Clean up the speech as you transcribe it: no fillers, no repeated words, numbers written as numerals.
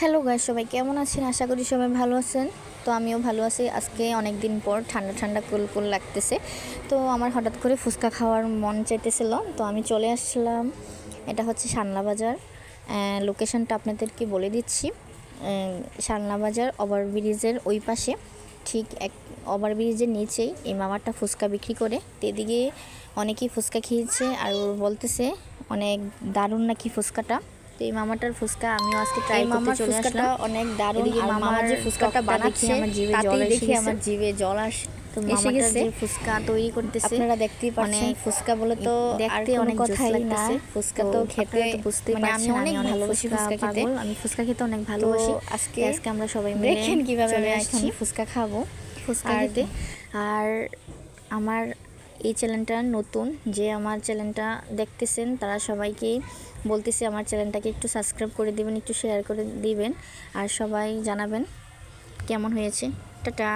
Hello guys, সবাই কেমন আছেন? আশা করি সবাই ভালো আছেন। তো আমিও ভালো আছি। আজকে অনেক দিন পর ঠান্ডা ঠান্ডা কুল লাগতেছে। তো আমার হঠাৎ করে ফুচকা খাওয়ার মন চাইতেছিল, তো আমি চলে আসলাম। এটা হচ্ছে শানলা বাজার। লোকেশনটা আপনাদেরকে বলে দিচ্ছি। শানলা বাজার ওভারব্রিজের ওই পাশে, ঠিক এক ওভারব্রিজের নিচেই এই মামাটা ফুচকা বিক্রি করে। তো এদিকে অনেকেই ফুচকা খেয়েছে আর বলতেছে অনেক দারুণ নাকি ফুচকাটা। তো এই মামাটার ফুচকা আমিও আজকে ট্রাই করতে চলে আসলাম। অনেক দারুণ। এদিকে আর মামার যে ফুচকাটা বানাচ্ছে আমার জিভে জল তো এসে মামাটার গেছে। যে ফুচকা তৈরি করতেছে আপনারা দেখতেই পাচ্ছেন। ফুচকা বলে তো দেখতে আর অনেক কথাই না। ফুচকা তো খেতে তো বুঝতেই আমি পারছেন অনেক আমি ভালোবাসি ফুচকা খেতে। আমি ফুচকা খেতে অনেক ভালোবাসি। আজকে আমরা সবাই মিলে দেখেন কিভাবে চলে আমি আসছি ফুচকা খাবো, ফুচকা খেতে। আর আমার এই চ্যানেলটা নতুন, যে আমার চ্যানেলটা দেখতেছেন তারা সবাইকে বলতেছি আমার চ্যানেলটাকে একটু সাবস্ক্রাইব করে দিবেন, একটু শেয়ার করে দিবেন, আর সবাই জানাবেন কেমন হয়েছে। টাটা।